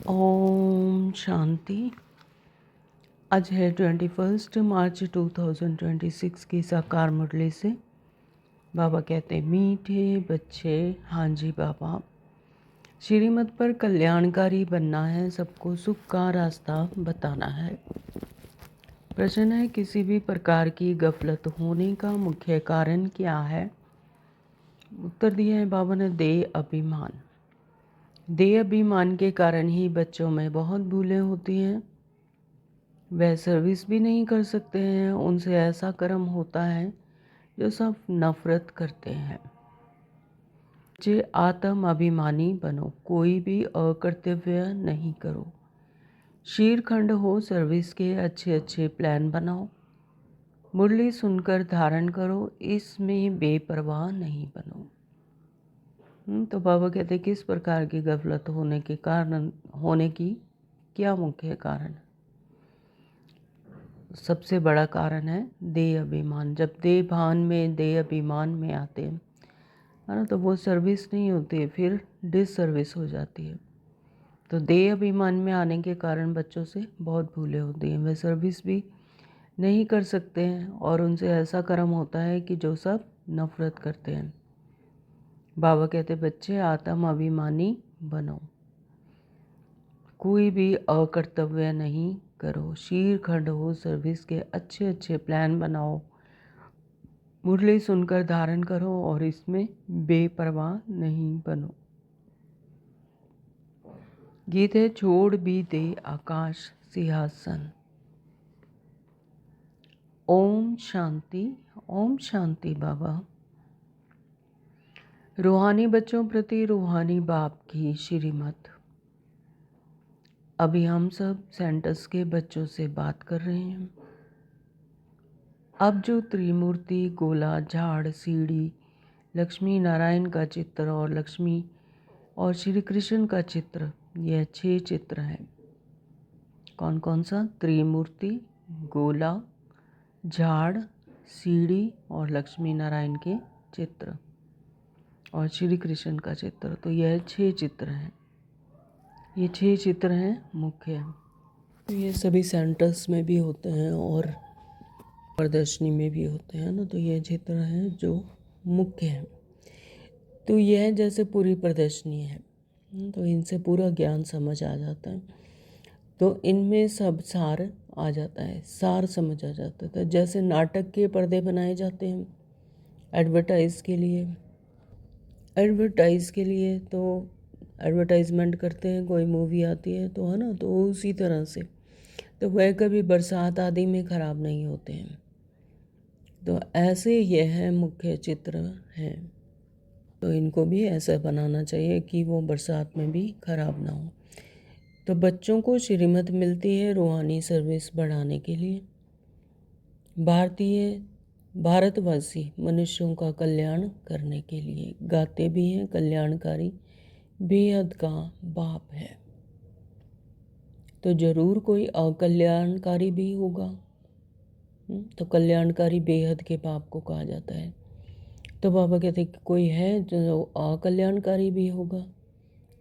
ओम शांति। आज है 21 मार्च 2026 की साकार मुरली से। बाबा कहते हैं, मीठे बच्चे, हाँ जी बाबा, श्रीमत पर कल्याणकारी बनना है, सबको सुख का रास्ता बताना है। प्रश्न है, किसी भी प्रकार की गफलत होने का मुख्य कारण क्या है? उत्तर दिया है बाबा ने, देह अभिमान। देह अभिमान के कारण ही बच्चों में बहुत भूलें होती हैं। वह सर्विस भी नहीं कर सकते हैं, उनसे ऐसा कर्म होता है जो सब नफरत करते हैं। बच्चे, आत्म अभिमानी बनो, कोई भी अकर्तव्य नहीं करो। शीरखंड हो, सर्विस के अच्छे अच्छे प्लान बनाओ। मुरली सुनकर धारण करो, इसमें बेपरवाह नहीं बनो। तो बाबा कहते, किस प्रकार की गफलत होने की क्या मुख्य कारण है? सबसे बड़ा कारण है देह अभिमान। जब देह अभिमान में आते हैं, है ना, तो वो सर्विस नहीं होती है, फिर डिसर्विस हो जाती है। तो देह अभिमान में आने के कारण बच्चों से बहुत भूलें होती हैं। वे सर्विस भी नहीं कर सकते हैं और उनसे ऐसा कर्म होता है कि जो सब नफरत करते हैं। बाबा कहते, बच्चे आत्म अभिमानी बनो, कोई भी अकर्तव्य नहीं करो। शीरखंड हो, सर्विस के अच्छे अच्छे प्लान बनाओ। मुरली सुनकर धारण करो और इसमें बेपरवाह नहीं बनो। गीत है, छोड़ भी दे आकाश सिंहासन। ओम शांति। ओम शांति बाबा। रूहानी बच्चों प्रति रूहानी बाप की श्रीमत। अभी हम सब सेंटर्स के बच्चों से बात कर रहे हैं। अब जो त्रिमूर्ति, गोला, झाड़, सीढ़ी, लक्ष्मी नारायण का चित्र और लक्ष्मी और श्री कृष्ण का चित्र, यह 6 चित्र हैं। कौन कौन सा? त्रिमूर्ति, गोला, झाड़, सीढ़ी और लक्ष्मी नारायण के चित्र और श्री कृष्ण का चित्र। तो यह 6 चित्र हैं। ये 6 चित्र हैं मुख्य। तो ये सभी सेंटर्स में भी होते हैं और प्रदर्शनी में भी होते हैं ना। तो ये चित्र हैं जो मुख्य हैं। तो यह जैसे पूरी प्रदर्शनी है, तो इनसे पूरा ज्ञान समझ आ जाता है। तो इनमें सब सार आ जाता है, सार समझ आ जाता है। तो जैसे नाटक के पर्दे बनाए जाते हैं एडवर्टाइज के लिए तो एडवर्टाइजमेंट करते हैं, कोई मूवी आती है तो, है ना, तो उसी तरह से तो वह कभी बरसात आदि में ख़राब नहीं होते हैं। तो ऐसे यह मुख्य चित्र हैं। तो इनको भी ऐसा बनाना चाहिए कि वो बरसात में भी ख़राब ना हो। तो बच्चों को श्रीमत मिलती है रूहानी सर्विस बढ़ाने के लिए। भारतवासी मनुष्यों का कल्याण करने के लिए गाते भी हैं, कल्याणकारी बेहद का बाप है। तो ज़रूर कोई अकल्याणकारी भी होगा। तो कल्याणकारी बेहद के बाप को कहा जाता है। तो बाबा कहते हैं कि कोई है जो अकल्याणकारी भी होगा,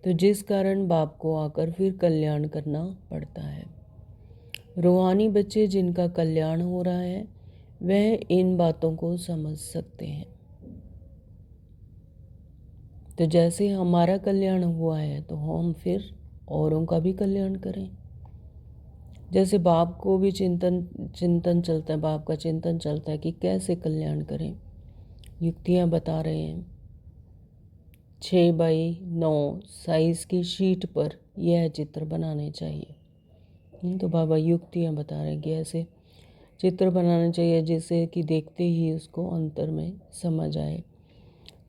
तो जिस कारण बाप को आकर फिर कल्याण करना पड़ता है। रूहानी बच्चे जिनका कल्याण हो रहा है वह इन बातों को समझ सकते हैं। तो जैसे हमारा कल्याण हुआ है तो हम फिर औरों का भी कल्याण करें। जैसे बाप को भी चिंतन चलता है, बाप का चिंतन चलता है कि कैसे कल्याण करें। युक्तियाँ बता रहे हैं। 6x9 साइज़ की शीट पर यह चित्र बनाने चाहिए। तो बाबा युक्तियाँ बता रहे हैं कि ऐसे चित्र बनाने चाहिए जिससे कि देखते ही उसको अंतर में समझ आए।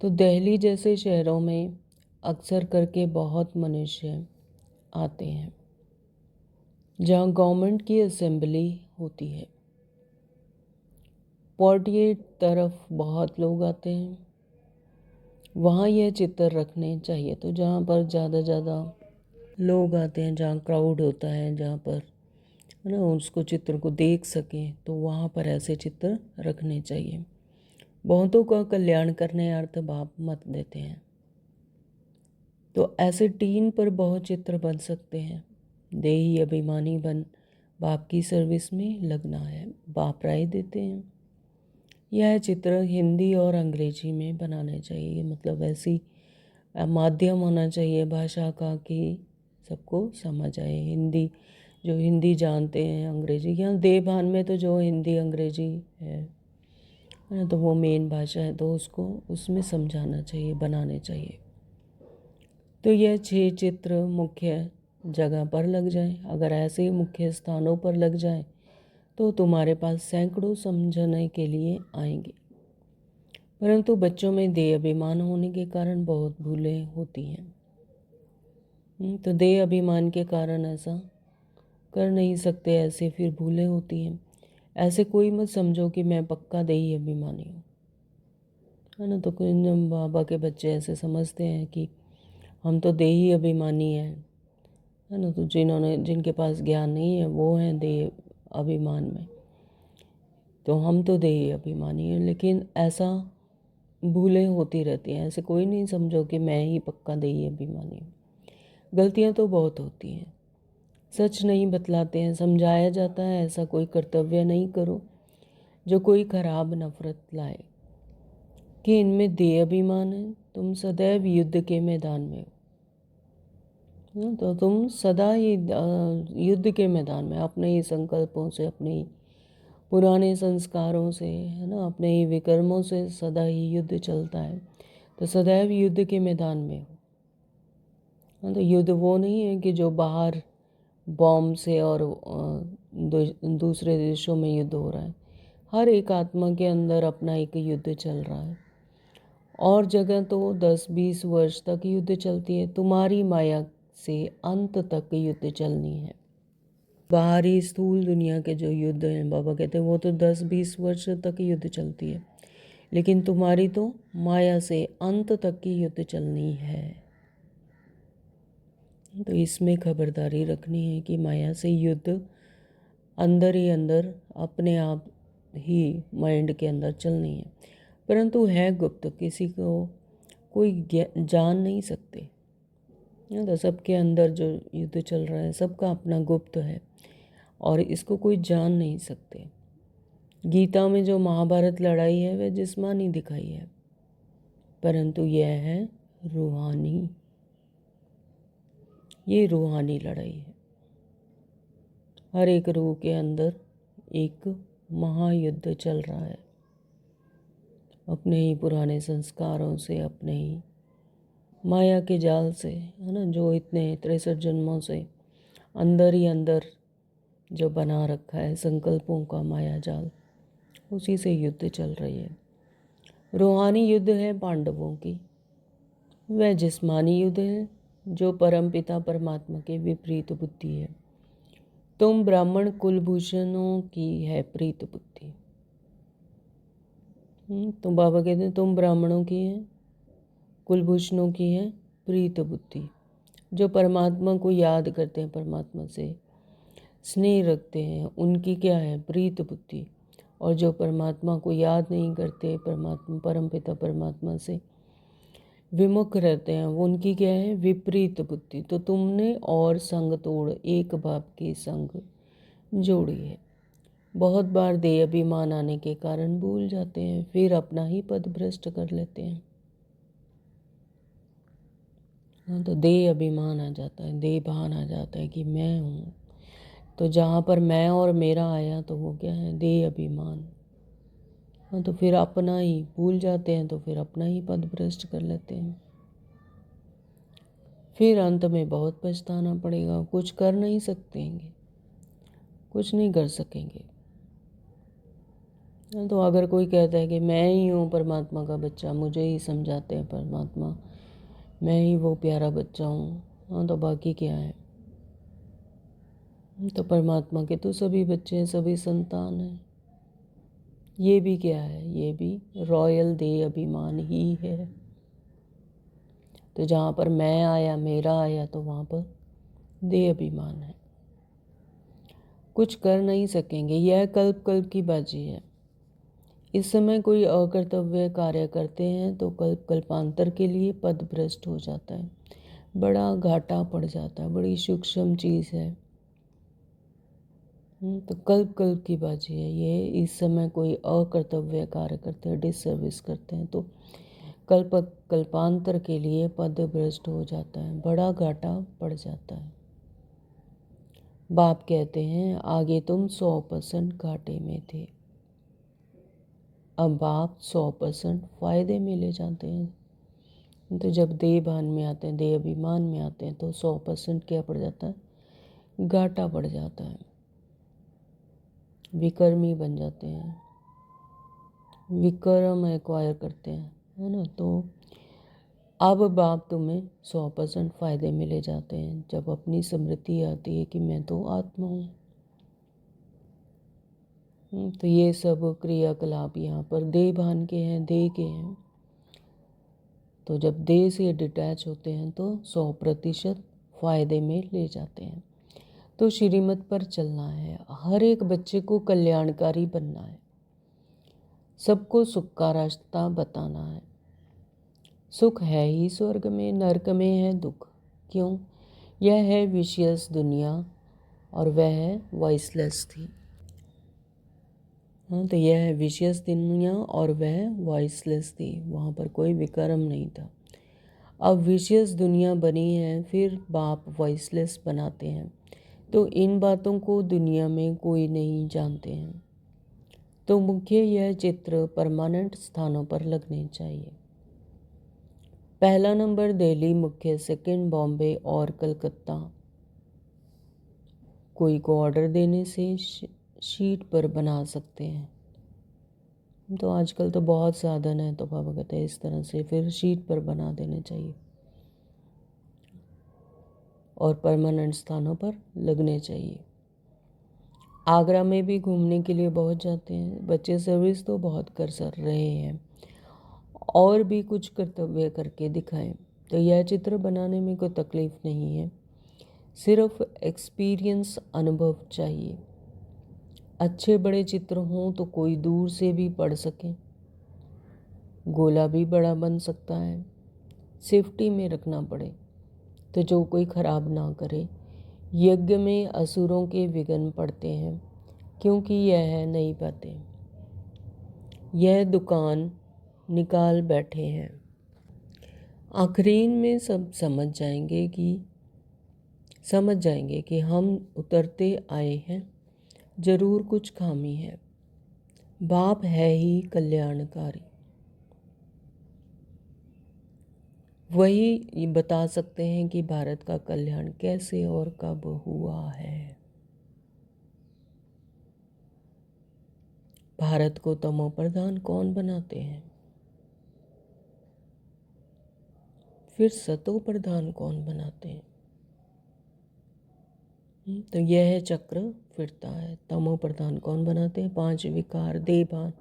तो दिल्ली जैसे शहरों में अक्सर करके बहुत मनुष्य आते हैं जहाँ गवर्नमेंट की असेंबली होती है। 48 तरफ बहुत लोग आते हैं, वहाँ यह चित्र रखने चाहिए। तो जहाँ पर ज़्यादा लोग आते हैं, जहाँ क्राउड होता है, जहाँ पर, है ना, उसको चित्र को देख सकें, तो वहाँ पर ऐसे चित्र रखने चाहिए। बहुतों का कल्याण करने अर्थ बाप मत देते हैं। तो ऐसे टीन पर बहुत चित्र बन सकते हैं। देही अभिमानी बन बाप की सर्विस में लगना है, बाप राय देते हैं। यह चित्र हिंदी और अंग्रेजी में बनाने चाहिए, मतलब ऐसी माध्यम होना चाहिए भाषा का कि सबको समझ आए। हिंदी जो हिंदी जानते हैं, अंग्रेजी यहाँ देवभान में तो जो हिंदी अंग्रेजी है ना, तो वो मेन भाषा है, तो उसको उसमें समझाना चाहिए, बनाने चाहिए। तो यह 6 चित्र मुख्य जगह पर लग जाए। अगर ऐसे ही मुख्य स्थानों पर लग जाए तो तुम्हारे पास सैकड़ों समझने के लिए आएंगे। परंतु बच्चों में देह अभिमान होने के कारण बहुत भूलें होती हैं। तो देह अभिमान के कारण ऐसा कर नहीं सकते, ऐसे फिर भूलें होती हैं। ऐसे कोई मत समझो कि मैं पक्का देही अभिमानी हूँ, है ना। तो कुछ बाबा के बच्चे ऐसे समझते हैं कि हम तो देही अभिमानी हैं, है ना। तो जिनके पास ज्ञान नहीं है वो हैं देह अभिमान में, तो हम तो देही अभिमानी हैं। लेकिन ऐसा भूलें होती रहती हैं। ऐसे कोई नहीं समझो कि मैं ही पक्का देही अभिमानी हूँ। गलतियाँ तो बहुत होती हैं, सच नहीं बतलाते हैं, समझाया जाता है ऐसा कोई कर्तव्य नहीं करो जो कोई खराब नफरत लाए, कि इनमें देह अभिमान है। तुम सदैव युद्ध के मैदान में हो, तो तुम सदा ही युद्ध के मैदान में, अपने ही संकल्पों से, अपने ही पुराने संस्कारों से, है ना, अपने ही विकर्मों से सदा ही युद्ध चलता है। तो सदैव युद्ध के मैदान में हो। हाँ, तो युद्ध वो नहीं है कि जो बाहर बॉम्ब से और दूसरे देशों में युद्ध हो रहा है। हर एक आत्मा के अंदर अपना एक युद्ध चल रहा है। और जगह तो 10-20 वर्ष तक युद्ध चलती है, तुम्हारी माया से अंत तक युद्ध चलनी है। बाहरी स्थूल दुनिया के जो युद्ध हैं, बाबा कहते हैं वो तो 10-20 वर्ष तक युद्ध चलती है, लेकिन तुम्हारी तो माया से अंत तक की युद्ध चलनी है। तो इसमें खबरदारी रखनी है कि माया से युद्ध अंदर ही अंदर अपने आप ही माइंड के अंदर चलनी है, परंतु है गुप्त, किसी को कोई जान नहीं सकते। तो सबके अंदर जो युद्ध चल रहा है सबका अपना गुप्त है और इसको कोई जान नहीं सकते। गीता में जो महाभारत लड़ाई है वह जिस्मानी दिखाई है, परंतु यह है रूहानी, ये रूहानी लड़ाई है। हर एक रूह के अंदर एक महायुद्ध चल रहा है, अपने ही पुराने संस्कारों से, अपने ही माया के जाल से, है ना, जो इतने 63 जन्मों से अंदर ही अंदर जो बना रखा है संकल्पों का माया जाल, उसी से युद्ध चल रही है। रूहानी युद्ध है पांडवों की, वह जिस्मानी युद्ध है जो परमपिता परमात्मा के विपरीत बुद्धि है। तुम ब्राह्मण कुलभूषणों की है प्रीत बुद्धि। तो बाबा कहते हैं तुम ब्राह्मणों की हैं, कुलभूषणों की है प्रीत बुद्धि, जो परमात्मा को याद करते हैं, परमात्मा से स्नेह रखते हैं, उनकी क्या है प्रीत बुद्धि। और जो परमात्मा को याद नहीं करते, परमात्मा परमपिता परमात्मा से विमुख रहते हैं, वो उनकी क्या है विपरीत बुद्धि। तो तुमने और संग तोड़ एक बाप की संग जोड़ी है। बहुत बार देह अभिमान आने के कारण भूल जाते हैं, फिर अपना ही पद भ्रष्ट कर लेते हैं। हाँ, तो देह अभिमान आ जाता है, देह भान आ जाता है कि मैं हूँ। तो जहाँ पर मैं और मेरा आया तो वो क्या है देह अभिमान। हाँ, तो फिर अपना ही भूल जाते हैं, तो फिर अपना ही पद भ्रष्ट कर लेते हैं। फिर अंत में बहुत पछताना पड़ेगा, कुछ कर नहीं सकेंगे, कुछ नहीं कर सकेंगे। तो अगर कोई कहता है कि मैं ही हूँ परमात्मा का बच्चा, मुझे ही समझाते हैं परमात्मा, मैं ही वो प्यारा बच्चा हूँ, हाँ, तो बाकी क्या है। तो परमात्मा के तो सभी बच्चे हैं, सभी संतान हैं। ये भी क्या है, ये भी रॉयल देह अभिमान ही है। तो जहाँ पर मैं आया, मेरा आया, तो वहाँ पर देह अभिमान है, कुछ कर नहीं सकेंगे। यह कल्प कल्प की बाजी है। इस समय कोई अकर्तव्य कार्य करते हैं तो कल्प कल्पांतर के लिए पद भ्रष्ट हो जाता है। बड़ा घाटा पड़ जाता है, बड़ी सूक्ष्म चीज़ है। तो कल्प कल्प की बाजी है ये। इस समय कोई अकर्तव्य कार्य करते हैं, डिसर्विस करते हैं, तो कल्पांतर के लिए पद भ्रष्ट हो जाता है, बड़ा घाटा पड़ जाता है। बाप कहते हैं आगे तुम 100% घाटे में थे, अब आप 100% फायदे में ले जाते हैं। तो जब देह भान में आते हैं, देह अभिमान में आते हैं, तो 100% क्या पड़ जाता है? घाटा पड़ जाता है, विकर्मी बन जाते हैं, विक्रम एक्वायर करते हैं, है ना। तो अब बाप तुम्हें 100% फायदे में ले जाते हैं जब अपनी स्मृति आती है कि मैं तो आत्मा हूँ। तो ये सब क्रियाकलाप यहाँ पर देह भान के हैं, देह के हैं। तो जब देह से डिटैच होते हैं तो 100% फायदे में ले जाते हैं। तो श्रीमत पर चलना है, हर एक बच्चे को कल्याणकारी बनना है, सबको सुख का रास्ता बताना है। सुख है ही स्वर्ग में, नरक में है दुख। क्यों? यह है विषयस दुनिया और वह है वॉइसलेस थी। हाँ, तो यह है विषयस दुनिया और वह वॉइसलेस थी, वहाँ पर कोई विकर्म नहीं था। अब विषयस दुनिया बनी है, फिर बाप वॉइसलेस बनाते हैं, तो इन बातों को दुनिया में कोई नहीं जानते हैं। तो मुख्य यह चित्र परमानेंट स्थानों पर लगने चाहिए। पहला नंबर दिल्ली मुख्य, सेकंड बॉम्बे और कलकत्ता। कोई को ऑर्डर देने से शीट पर बना सकते हैं। तो आजकल तो बहुत साधन है, तो बाबा कहते हैं इस तरह से फिर शीट पर बना देने चाहिए और परमानेंट स्थानों पर लगने चाहिए। आगरा में भी घूमने के लिए बहुत जाते हैं बच्चे, सर्विस तो बहुत कर सर रहे हैं, और भी कुछ कर्तव्य करके दिखाएं। तो यह चित्र बनाने में कोई तकलीफ नहीं है, सिर्फ एक्सपीरियंस, अनुभव चाहिए। अच्छे बड़े चित्र हों तो कोई दूर से भी पढ़ सके, गोला भी बड़ा बन सकता है, सेफ्टी में रखना पड़े तो जो कोई खराब ना करे। यज्ञ में असुरों के विघ्न पड़ते हैं, क्योंकि यह नहीं पाते, यह दुकान निकाल बैठे हैं। आखिरीन में सब समझ जाएंगे कि हम उतरते आए हैं, जरूर कुछ खामी है। बाप है ही कल्याणकारी, वही बता सकते हैं कि भारत का कल्याण कैसे और कब हुआ है। भारत को तमो प्रधान कौन बनाते हैं? फिर सतो प्रधान कौन बनाते हैं? तो यह चक्र फिरता है। तमो प्रधान कौन बनाते हैं? 5 विकार, देभान।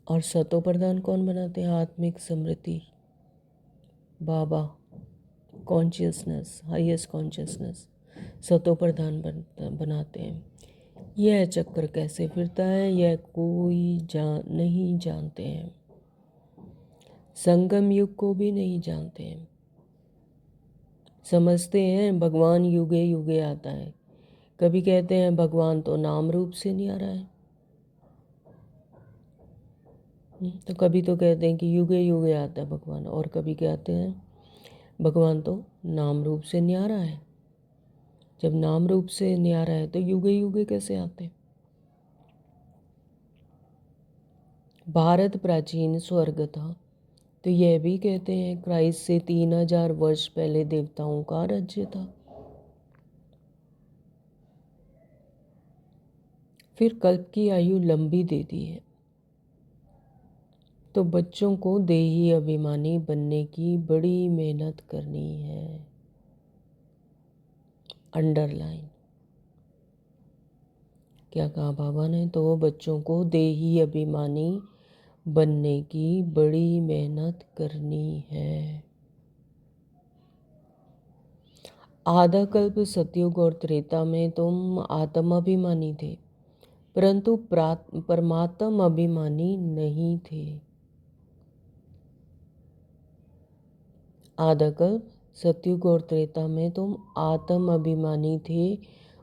और सतो प्रधान कौन बनाते हैं? आत्मिक स्मृति, बाबा, कॉन्शियसनेस, हाईएस्ट कॉन्शियसनेस, सतो प्रधान बनाते हैं। यह चक्र कैसे फिरता है यह कोई नहीं जानते हैं, संगम युग को भी नहीं जानते हैं। समझते हैं भगवान युगे युगे आता है, कभी कहते हैं भगवान तो नाम रूप से नहीं आ रहा है, तो कभी तो कहते हैं कि युगे युगे आता है भगवान, और कभी कहते हैं भगवान तो नाम रूप से नहीं आ रहा है। जब नाम रूप से नहीं आ रहा है तो युगे युगे कैसे आते? भारत प्राचीन स्वर्ग था, तो यह भी कहते हैं क्राइस्ट से 3000 वर्ष पहले देवताओं का राज्य था। फिर कल्प की आयु लंबी दे दी है, तो बच्चों को देही अभिमानी बनने की बड़ी मेहनत करनी है। अंडरलाइन क्या कहा बाबा ने? तो बच्चों को देही अभिमानी बनने की बड़ी मेहनत करनी है। आधा कल्प सतयुग और त्रेता में तुम आत्माभिमानी थे, परंतु परमात्म अभिमानी नहीं थे। आदकल्प सतयुग और त्रेता में तुम आत्म अभिमानी थे,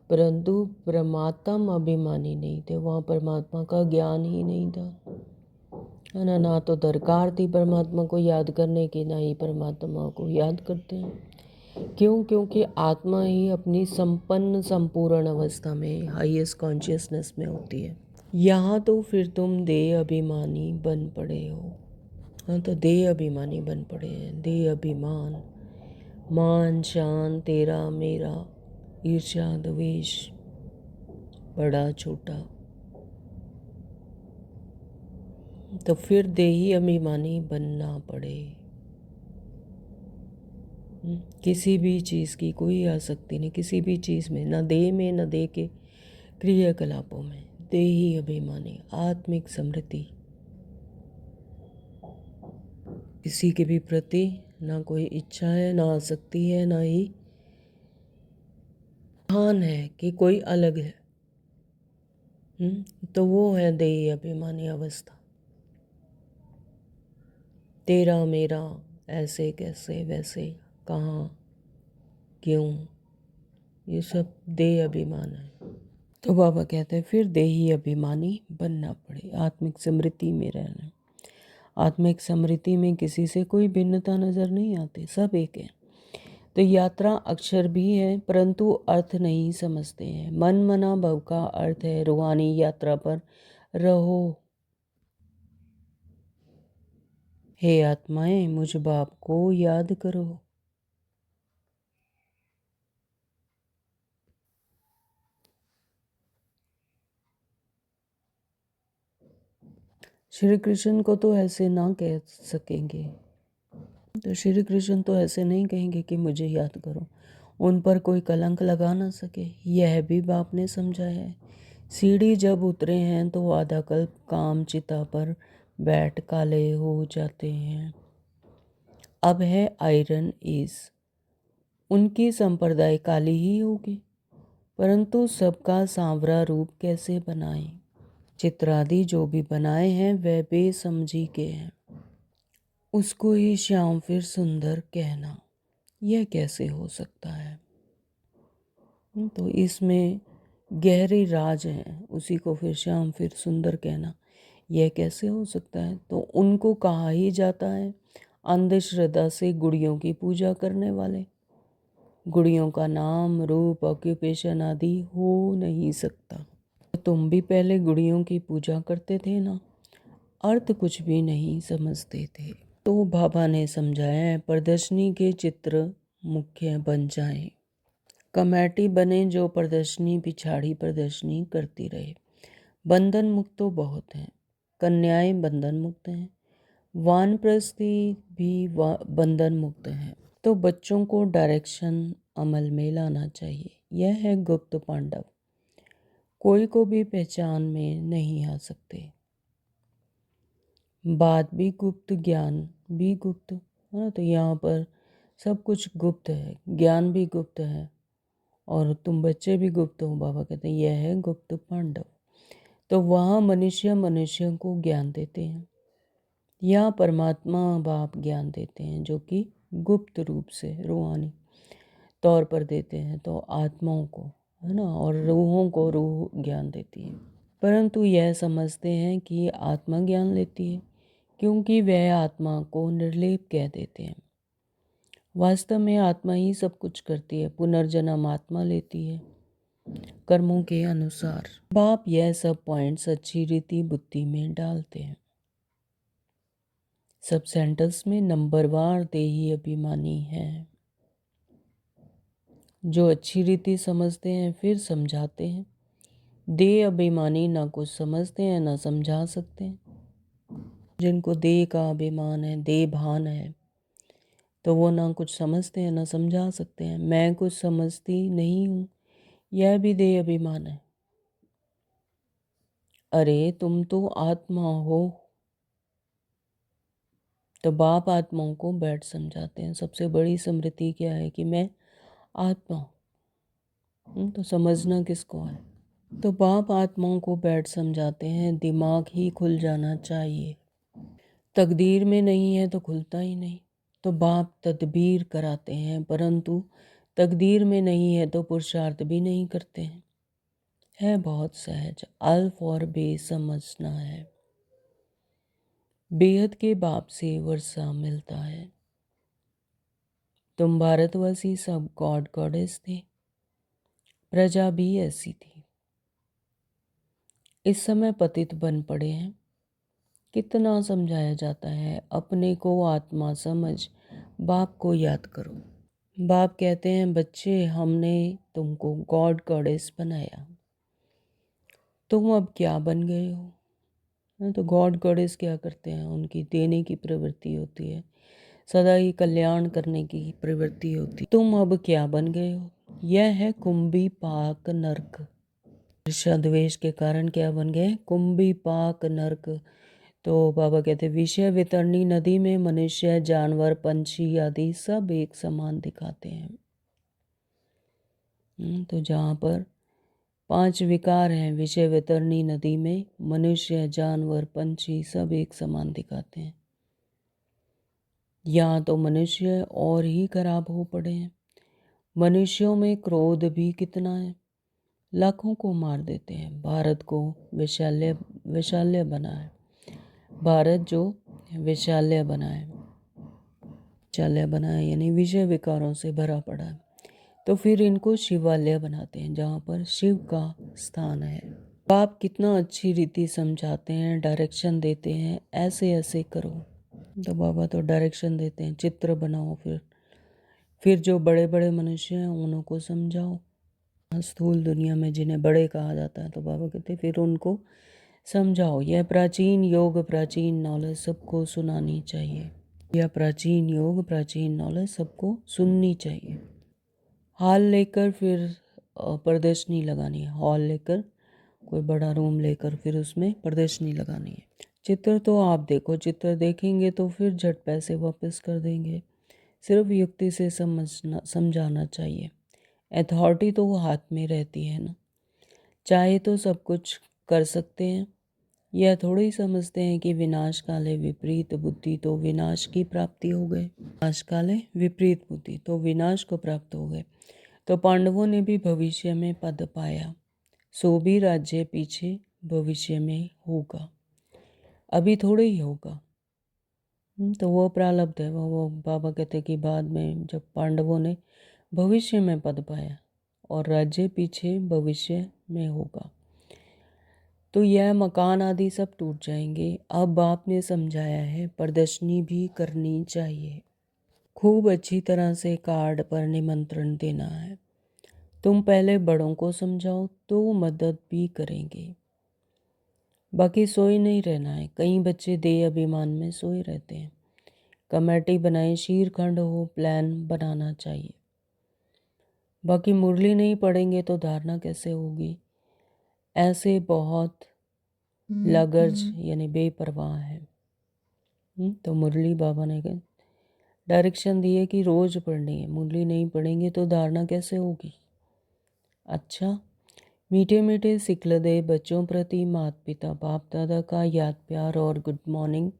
परंतु परमात्म अभिमानी नहीं थे। वहाँ परमात्मा का ज्ञान ही नहीं था, है ना। ना तो दरकार थी परमात्मा को याद करने की, ना ही परमात्मा को याद करते हैं। क्यों? क्योंकि आत्मा ही अपनी संपन्न संपूर्ण अवस्था में हाईएस्ट कॉन्शियसनेस में होती है। यहाँ तो फिर तुम देह अभिमानी बन पड़े हो। हाँ, तो देह अभिमानी बन पड़े हैं। देह अभिमान, मान शान, तेरा मेरा, ईर्ष्या द्वेष, बड़ा छोटा, तो फिर देही अभिमानी बनना पड़े। किसी भी चीज़ की कोई आसक्ति नहीं, किसी भी चीज़ में, ना देह में ना देह के क्रियाकलापों में। देही अभिमानी, आत्मिक समृद्धि, किसी के भी प्रति ना कोई इच्छा है, ना आसक्ति है, ना ही भान है कि कोई अलग है। तो वो है देही अभिमानी अवस्था। तेरा मेरा, ऐसे कैसे, वैसे कहाँ, क्यों, ये सब देह अभिमान है। तो बाबा कहते हैं फिर देही अभिमानी बनना पड़े, आत्मिक समृद्धि में रहना। आत्मिक समृद्धि में किसी से कोई भिन्नता नजर नहीं आती, सब एक है। तो यात्रा अक्षर भी है, परंतु अर्थ नहीं समझते हैं। मन मना भव का अर्थ है रूहानी यात्रा पर रहो। हे आत्माएं, मुझ बाप को याद करो। श्री कृष्ण को तो ऐसे ना कह सकेंगे, तो श्री कृष्ण तो ऐसे नहीं कहेंगे कि मुझे याद करो। उन पर कोई कलंक लगा ना सके, यह भी बाप ने समझाया है। सीढ़ी जब उतरे हैं तो आधा कल्प काम चिता पर बैठ काले हो जाते हैं। अब है आयरन ईज, उनकी संप्रदाय काली ही होगी, परंतु सबका सांवरा रूप कैसे बनाएं। चित्रादि जो भी बनाए हैं वह बेसमझी के हैं, उसको ही श्याम फिर सुंदर कहना, यह कैसे हो सकता है। तो इसमें गहरी राज है, उसी को फिर श्याम फिर सुंदर कहना, यह कैसे हो सकता है। तो उनको कहा ही जाता है अंधश्रद्धा से गुड़ियों की पूजा करने वाले। गुड़ियों का नाम, रूप, ऑक्यूपेशन आदि हो नहीं सकता। तुम भी पहले गुड़ियों की पूजा करते थे ना, अर्थ कुछ भी नहीं समझते थे। तो बाबा ने समझाया है प्रदर्शनी के चित्र मुख्य बन जाएं, कमेटी बने जो प्रदर्शनी पिछाड़ी प्रदर्शनी करती रहे। बंधन मुक्त तो बहुत हैं, कन्याएं बंधन मुक्त हैं, वानप्रस्थी भी बंधन मुक्त हैं। तो बच्चों को डायरेक्शन अमल में लाना चाहिए। यह है गुप्त पांडव, कोई को भी पहचान में नहीं आ सकते। बात भी गुप्त, ज्ञान भी गुप्त, है ना। तो यहाँ पर सब कुछ गुप्त है, ज्ञान भी गुप्त है और तुम बच्चे भी गुप्त हो। बाबा कहते हैं यह है गुप्त पांडव। तो वहाँ मनुष्य मनुष्य को ज्ञान देते हैं, यहाँ परमात्मा बाप ज्ञान देते हैं, जो कि गुप्त रूप से रूहानी तौर पर देते हैं। तो आत्माओं को, है ना, और रूहों को रूह ज्ञान देती है। परंतु यह समझते हैं कि आत्मा ज्ञान लेती है, क्योंकि वह आत्मा को निर्लेप कह देते हैं। वास्तव में आत्मा ही सब कुछ करती है, पुनर्जन्म आत्मा लेती है कर्मों के अनुसार। बाप यह सब पॉइंट्स अच्छी रीति बुद्धि में डालते हैं। सब सेंटेंस में नंबरवार देही अभिमानी है, जो अच्छी रीति समझते हैं फिर समझाते हैं। देह अभिमानी ना कुछ समझते हैं ना समझा सकते हैं। जिनको देह का अभिमान है, देह भान है, तो वो ना कुछ समझते हैं ना समझा सकते हैं। मैं कुछ समझती नहीं हूँ, यह भी देह अभिमान है। अरे तुम तो आत्मा हो। तो बाप आत्माओं को बैठ समझाते हैं। सबसे बड़ी स्मृति क्या है कि मैं आत्मा हूँ। तो समझना किसको है। तो बाप आत्माओं को बैठ समझाते हैं, दिमाग ही खुल जाना चाहिए। तकदीर में नहीं है तो खुलता ही नहीं। तो बाप तदबीर कराते हैं, परंतु तकदीर में नहीं है तो पुरुषार्थ भी नहीं करते हैं। है बहुत सहज, अल्फ और बेसमझना है। बेहद के बाप से वर्षा मिलता है। तुम भारतवासी सब गॉड गॉडेस थे, प्रजा भी ऐसी थी। इस समय पतित बन पड़े हैं। कितना समझाया जाता है, अपने को आत्मा समझ बाप को याद करो। बाप कहते हैं, बच्चे हमने तुमको गॉड गॉडेस बनाया, तुम अब क्या बन गए हो। तो गॉड गॉडेस क्या करते हैं, उनकी देने की प्रवृत्ति होती है, सदा ही कल्याण करने की प्रवृत्ति होती है। तुम अब क्या बन गए हो, यह है कुंभी पाक नरक। ईर्ष्या द्वेष के कारण क्या बन गए, कुंभी पाक नरक। तो बाबा कहते विषय वितरणी नदी में मनुष्य, जानवर, पंछी आदि सब एक समान दिखाते हैं। तो जहाँ पर 5 विकार हैं, विषय वितरणी नदी में मनुष्य, जानवर, पंछी सब एक समान दिखाते हैं। यहाँ तो मनुष्य और ही खराब हो पड़े हैं। मनुष्यों में क्रोध भी कितना है, लाखों को मार देते हैं। भारत को विशाल्य बना है, भारत जो विशाल्य बना है, यानी विषय विकारों से भरा पड़ा है। तो फिर इनको शिवालय बनाते हैं, जहाँ पर शिव का स्थान है। बाप कितना अच्छी रीति समझाते हैं, डायरेक्शन देते हैं, ऐसे ऐसे करो। तो बाबा तो डायरेक्शन देते हैं, चित्र बनाओ। फिर जो बड़े बड़े मनुष्य हैं उन्हों को समझाओ। स्थूल दुनिया में जिन्हें बड़े कहा जाता है, तो बाबा कहते फिर उनको समझाओ। यह प्राचीन योग, प्राचीन नॉलेज सबको सुनानी चाहिए। यह प्राचीन योग, प्राचीन नॉलेज सबको सुननी चाहिए। हॉल लेकर फिर प्रदर्शनी लगानी है। हॉल लेकर, कोई बड़ा रूम लेकर फिर उसमें प्रदर्शनी लगानी है। चित्र तो आप देखो, चित्र देखेंगे तो फिर झट पैसे वापस कर देंगे। सिर्फ युक्ति से समझाना चाहिए। अथॉरिटी तो वो हाथ में रहती है ना, चाहे तो सब कुछ कर सकते हैं। यह थोड़ी ही समझते हैं कि विनाश काले विपरीत बुद्धि तो विनाश की प्राप्ति हो गए। विनाश काले विपरीत बुद्धि तो विनाश को प्राप्त हो गए। तो पांडवों ने भी भविष्य में पद पाया, सो भी राज्य पीछे भविष्य में होगा, अभी थोड़े ही होगा। तो वो प्रारब्ध है। वो बाबा कहते कि बाद में जब पांडवों ने भविष्य में पद पाया और राज्य पीछे भविष्य में होगा, तो यह मकान आदि सब टूट जाएंगे। अब आपने समझाया है, प्रदर्शनी भी करनी चाहिए। खूब अच्छी तरह से कार्ड पर निमंत्रण देना है। तुम पहले बड़ों को समझाओ तो मदद भी करेंगे। बाकी सोए नहीं रहना है। कई बच्चे देह अभिमान में सोए रहते हैं। कमेटी बनाए, शीरखंड हो, प्लान बनाना चाहिए। बाकी मुरली नहीं पढ़ेंगे तो धारणा कैसे होगी। ऐसे बहुत लगर्ज यानी बेपरवाह है। तो मुरली बाबा ने डायरेक्शन दिए कि रोज पढ़नी है। मुरली नहीं पढ़ेंगे तो धारणा कैसे होगी। अच्छा, मीठे मीठे सिखल दे बच्चों प्रति माता पिता बाप दादा का याद प्यार और गुड मॉर्निंग।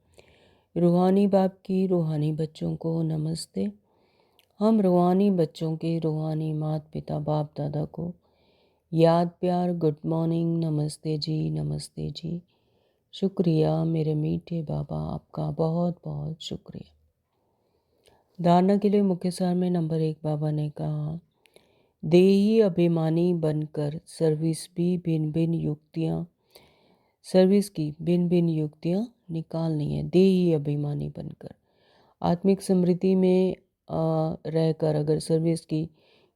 रूहानी बाप की रूहानी बच्चों को नमस्ते। हम रूहानी बच्चों के रूहानी माता पिता बाप दादा को याद प्यार, गुड मॉर्निंग, नमस्ते जी, नमस्ते जी। शुक्रिया मेरे मीठे बाबा, आपका बहुत बहुत शुक्रिया। धारणा के लिए मुख्य सार में नंबर 1 बाबा ने कहा, देही अभिमानी बनकर सर्विस की भिन्न भिन्न युक्तियाँ निकालनी है। देही अभिमानी बनकर आत्मिक समृद्धि में रहकर अगर सर्विस की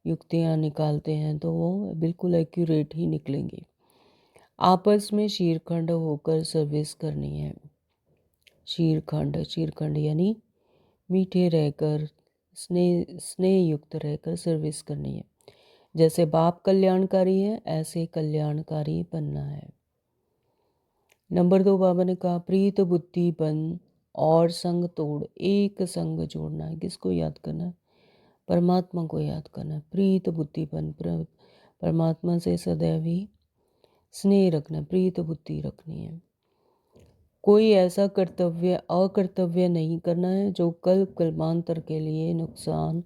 युक्तियाँ निकालते हैं तो वो बिल्कुल एक्यूरेट ही निकलेंगी। आपस में शीरखंड होकर सर्विस करनी है। शीरखंड यानी मीठे रहकर, स्नेह युक्त रहकर सर्विस करनी है। जैसे बाप कल्याणकारी है, ऐसे कल्याणकारी बनना है। नंबर 2 बाबा ने कहा, प्रीत बुद्धि बन और संग तोड़, एक संग जोड़ना है। किसको याद करना है, परमात्मा को याद करना है। प्रीत बुद्धि बन, परमात्मा से सदैव ही स्नेह रखना, प्रीत बुद्धि रखनी है। कोई ऐसा अकर्तव्य नहीं करना है जो कल्प कल्पांतर के लिए नुकसान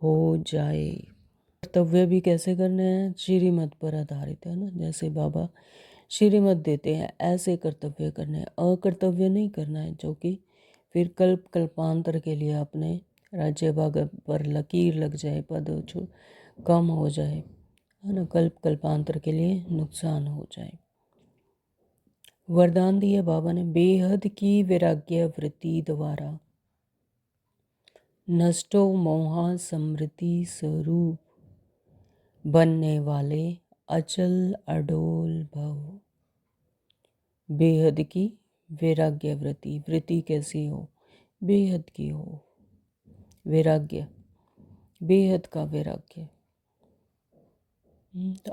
हो जाए। कर्तव्य भी कैसे करने हैं? श्रीमत पर आधारित है ना। जैसे बाबा श्रीमत देते हैं ऐसे कर्तव्य करने हैं, अकर्तव्य नहीं करना है जो कि फिर कल्प कल्पांतर के लिए अपने राज्य भाग पर लकीर लग जाए, पद कम हो जाए, है ना, कल्प कल्पांतर के लिए नुकसान हो जाए। वरदान दिया बाबा ने, बेहद की वैराग्य वृत्ति द्वारा नष्टो मोहा समृद्धि स्वरूप बनने वाले अचल अडोल भव। बेहद की वैराग्य वृत्ति कैसी हो? बेहद की हो। वैराग्य, बेहद का वैराग्य।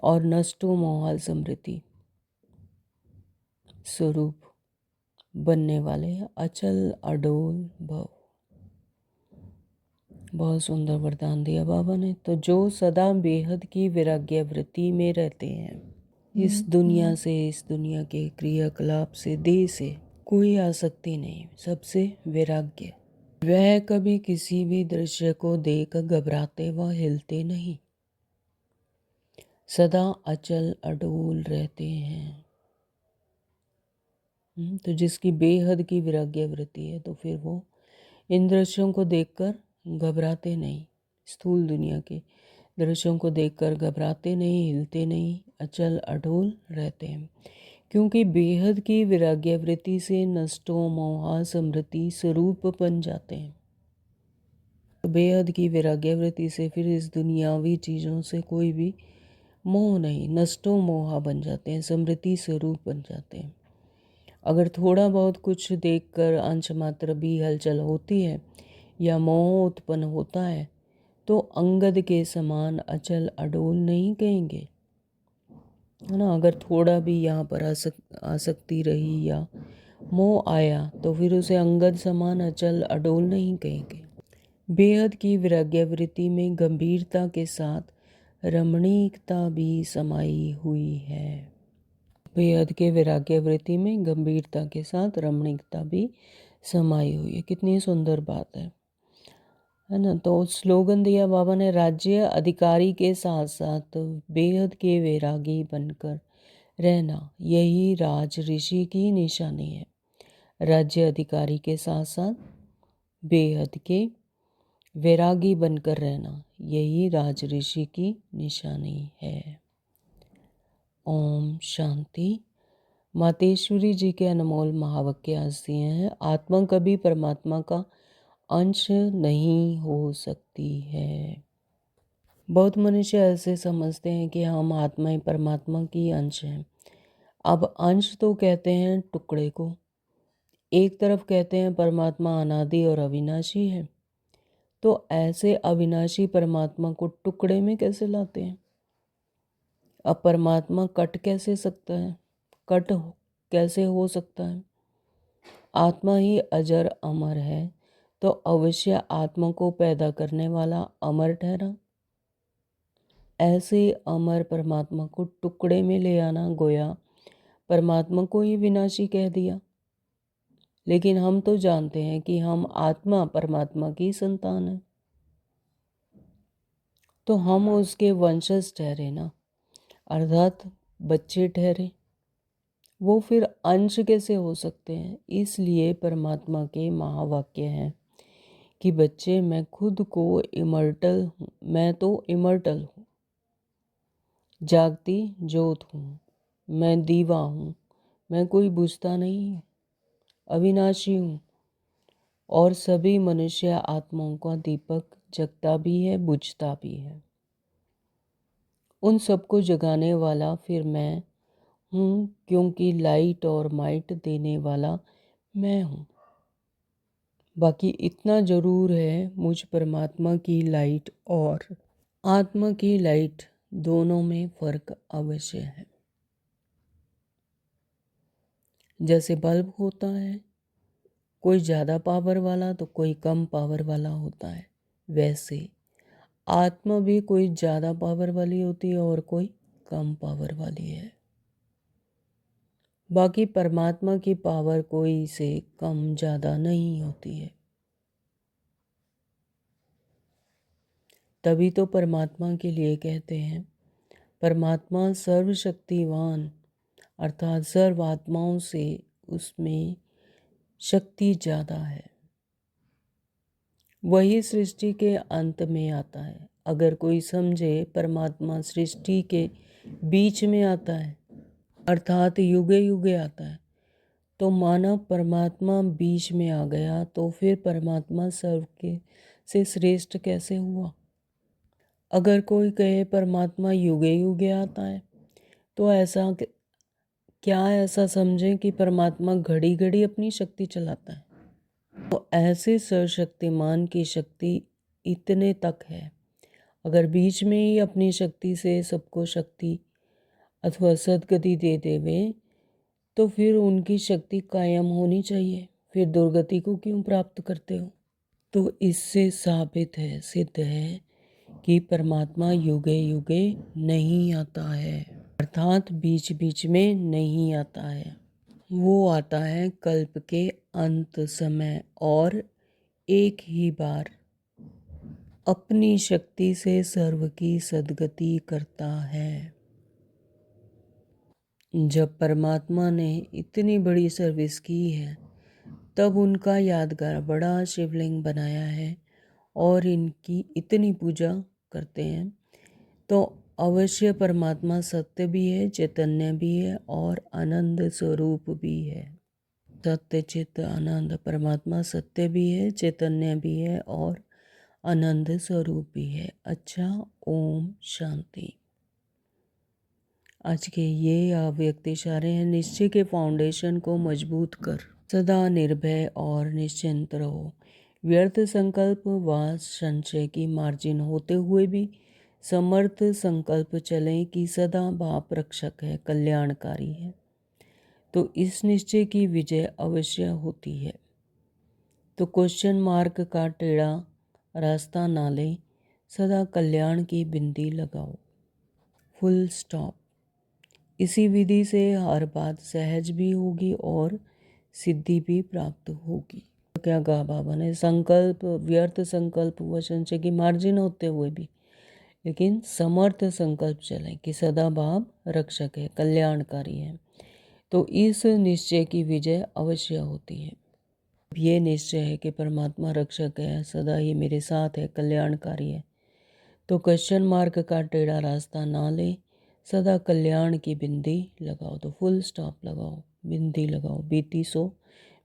और नष्टो मोहाल समृद्धि स्वरूप बनने वाले अचल अडोल भव। बहुत सुंदर वरदान दिया बाबा ने। तो जो सदा बेहद की वैराग्य वृत्ति में रहते हैं, इस दुनिया से, इस दुनिया के क्रियाकलाप से, देह से कोई आसक्ति नहीं, सबसे वैराग्य। वह कभी किसी भी दृश्य को देख घबराते व हिलते नहीं, सदा अचल अडोल रहते हैं। तो जिसकी बेहद की वैराग्य वृत्ति है तो फिर वो इन दृश्यों को देखकर घबराते नहीं, स्थूल दुनिया के दृश्यों को देखकर घबराते नहीं, हिलते नहीं, अचल अडोल रहते हैं। क्योंकि बेहद की वैराग्य वृत्ति से नष्टो मोहा समृद्धि स्वरूप बन जाते हैं। तो बेहद की वैराग्य वृत्ति से फिर इस दुनियावी चीज़ों से कोई भी मोह नहीं, नष्टो मोहा बन जाते हैं, समृद्धि स्वरूप बन जाते हैं। अगर थोड़ा बहुत कुछ देखकर अंश मात्र भी हलचल होती है या मोह उत्पन्न होता है तो अंगद के समान अचल अडोल नहीं कहेंगे, है ना। अगर थोड़ा भी यहाँ पर आसक्ति रही या मोह आया तो फिर उसे अंगद समान अचल अडोल नहीं कहेंगे। बेहद की वैराग्य वृत्ति में गंभीरता के साथ रमणीकता भी समाई हुई है। बेहद के वैराग्य वृत्ति में गंभीरता के साथ रमणीकता भी समाई हुई है। कितनी सुंदर बात है ना। तो स्लोगन दिया बाबा ने, राज्य अधिकारी के साथ साथ बेहद के वैरागी बनकर रहना, यही राज ऋषि की निशानी है। राज्य अधिकारी के साथ साथ बेहद के वैरागी बनकर रहना, यही राज ऋषि की निशानी है। ओम शांति। मातेश्वरी जी के अनमोल महावाक्य आज दिए हैं। आत्मा कभी परमात्मा का अंश नहीं हो सकती है। बहुत मनुष्य ऐसे समझते हैं कि हम आत्मा ही परमात्मा की अंश हैं। अब अंश तो कहते हैं टुकड़े को, एक तरफ कहते हैं परमात्मा अनादि और अविनाशी है, तो ऐसे अविनाशी परमात्मा को टुकड़े में कैसे लाते हैं? अब परमात्मा कट कैसे सकता है? कट कैसे हो सकता है? आत्मा ही अजर अमर है, तो अवश्य आत्मा को पैदा करने वाला अमर ठहरा। ऐसे अमर परमात्मा को टुकड़े में ले आना, गोया परमात्मा को ही विनाशी कह दिया। लेकिन हम तो जानते हैं कि हम आत्मा परमात्मा की संतान है, तो हम उसके वंशज ठहरे ना, अर्थात बच्चे ठहरे। वो फिर अंश कैसे हो सकते हैं? इसलिए परमात्मा के महावाक्य हैं कि बच्चे, मैं खुद को इमर्टल हूँ, मैं तो इमर्टल हूँ, जागती ज्योत हूँ, मैं दीवा हूँ, मैं कोई बुझता नहीं, अविनाशी हूँ। और सभी मनुष्य आत्माओं का दीपक जगता भी है, बुझता भी है। उन सबको जगाने वाला फिर मैं हूँ, क्योंकि लाइट और माइट देने वाला मैं हूँ। बाकी इतना जरूर है, मुझ परमात्मा की लाइट और आत्मा की लाइट दोनों में फर्क अवश्य है। जैसे बल्ब होता है, कोई ज़्यादा पावर वाला तो कोई कम पावर वाला होता है, वैसे आत्मा भी कोई ज़्यादा पावर वाली होती है और कोई कम पावर वाली है। बाकी परमात्मा की पावर कोई से कम ज़्यादा नहीं होती है। तभी तो परमात्मा के लिए कहते हैं परमात्मा सर्वशक्तिवान, अर्थात सर्व आत्माओं से उसमें शक्ति ज़्यादा है। वही सृष्टि के अंत में आता है। अगर कोई समझे परमात्मा सृष्टि के बीच में आता है, अर्थात युगे युगे आता है, तो मानव परमात्मा बीच में आ गया, तो फिर परमात्मा सर्व के से श्रेष्ठ कैसे हुआ? अगर कोई कहे परमात्मा युगे युगे आता है, तो क्या ऐसा समझें कि परमात्मा घड़ी घड़ी अपनी शक्ति चलाता है? तो ऐसे सर्वशक्तिमान की शक्ति इतने तक है। अगर बीच में ही अपनी शक्ति से सबको शक्ति अथवा सद्गति दे देवे, तो फिर उनकी शक्ति कायम होनी चाहिए। फिर दुर्गति को क्यों प्राप्त करते हो? तो इससे साबित है, सिद्ध है कि परमात्मा युगे युगे नहीं आता है, अर्थात बीच बीच में नहीं आता है। वो आता है कल्प के अंत समय और एक ही बार अपनी शक्ति से सर्व की सद्गति करता है। जब परमात्मा ने इतनी बड़ी सर्विस की है, तब उनका यादगार बड़ा शिवलिंग बनाया है और इनकी इतनी पूजा करते हैं, तो अवश्य परमात्मा सत्य भी है, चैतन्य भी है और आनंद स्वरूप भी है। सत्य चित्त आनंद, परमात्मा सत्य भी है, चैतन्य भी है और आनंद स्वरूप भी है। अच्छा, ओम शांति। आज के ये अव्यक्त इशारे हैं। निश्चय के फाउंडेशन को मजबूत कर सदा निर्भय और निश्चिंत रहो। व्यर्थ संकल्प व संशय की मार्जिन होते हुए भी समर्थ संकल्प चलें कि सदा बाप रक्षक है, कल्याणकारी है, तो इस निश्चय की विजय अवश्य होती है। तो क्वेश्चन मार्क का टेढ़ा रास्ता ना ले, सदा कल्याण की बिंदी लगाओ, फुल स्टॉप। इसी विधि से हर बात सहज भी होगी और सिद्धि भी प्राप्त होगी। क्या कहा बाबा ने? संकल्प, व्यर्थ संकल्प व संशय की मार्जिन होते हुए भी, लेकिन समर्थ संकल्प चलें कि सदा बाप रक्षक है, कल्याणकारी है, तो इस निश्चय की विजय अवश्य होती है। ये निश्चय है कि परमात्मा रक्षक है, सदा ही मेरे साथ है, कल्याणकारी है, तो क्वेश्चन मार्क का टेढ़ा रास्ता ना ले, सदा कल्याण की बिंदी लगाओ। तो फुल स्टॉप लगाओ, बिंदी लगाओ, बीती सो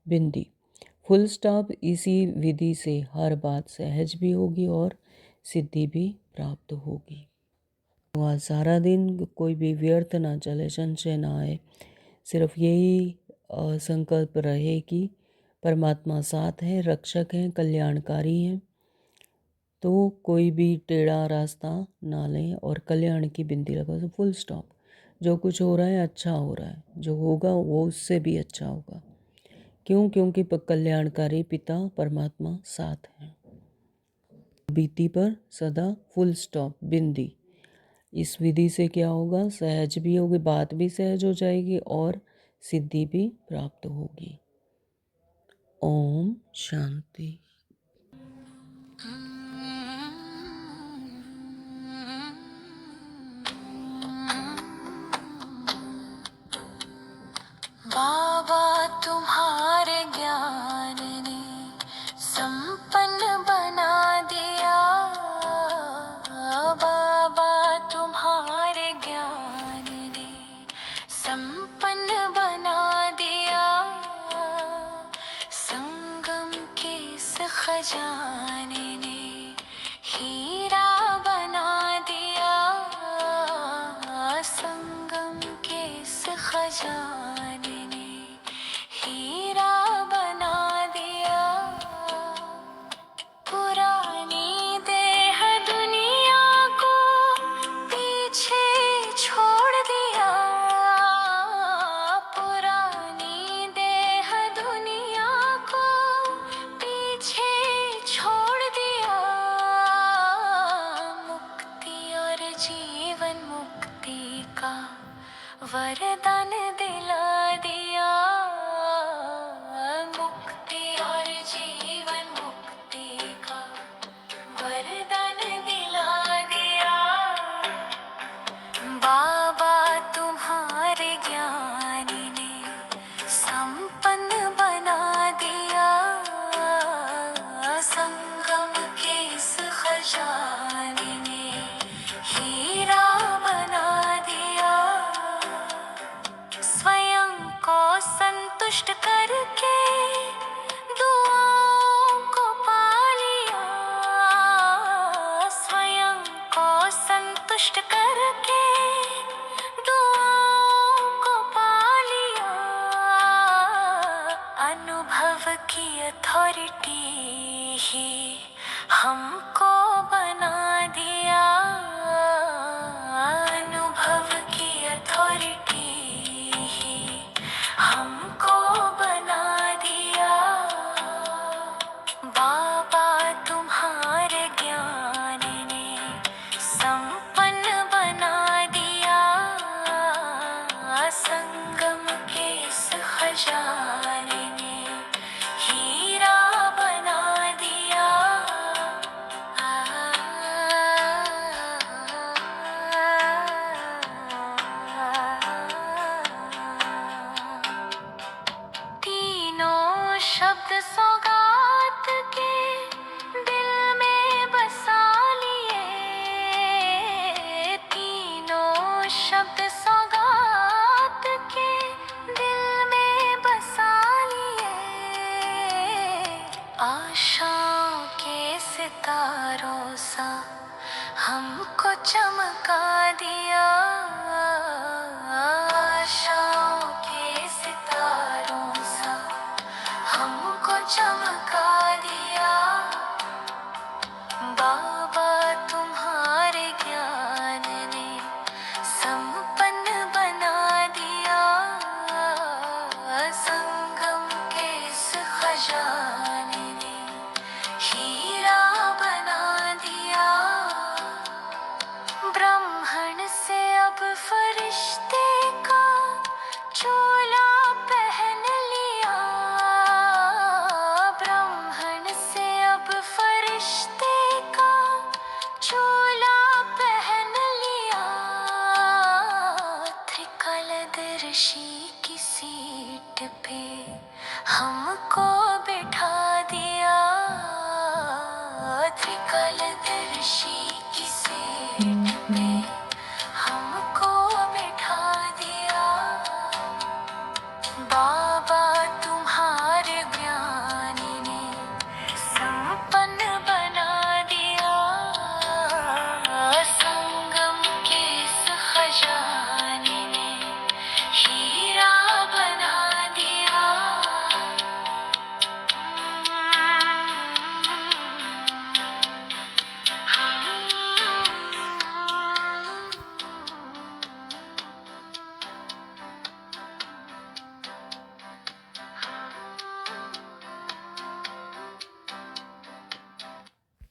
बिंदी, फुल स्टॉप। इसी विधि से हर बात सहज भी होगी और सिद्धि भी प्राप्त होगी। तो आज सारा दिन कोई भी व्यर्थ ना चले, संशय ना आए, सिर्फ यही संकल्प रहे कि परमात्मा साथ है, रक्षक हैं, कल्याणकारी हैं, तो कोई भी टेढ़ा रास्ता ना लें और कल्याण की बिंदी लगाओ। तो फुल स्टॉप। जो कुछ हो रहा है अच्छा हो रहा है, जो होगा वो उससे भी अच्छा होगा। क्यों? क्योंकि कल्याणकारी पिता परमात्मा साथ हैं। बीती पर सदा फुल स्टॉप, बिंदी। इस विधि से क्या होगा? सहज भी होगी, बात भी सहज हो जाएगी और सिद्धि भी प्राप्त होगी। ओम शांति। बाबा तुम्हारे ज्ञान ने संपन्न बना दिया, बाबा तुम्हारे ज्ञान ने संपन्न बना दिया, संगम के इस खजाने ने हीरा बना दिया, संगम के इस खजाने ने हीरा बना दिया। पुरानी देह दुनिया को पीछे छोड़ दिया, पुरानी देह दुनिया को पीछे छोड़ दिया, मुक्ति और जीवन मुक्ति का वरदान दिला दिया। संतुष्ट करके दुआओं को पा लिया। अनुभव की अथॉरिटी ही हमको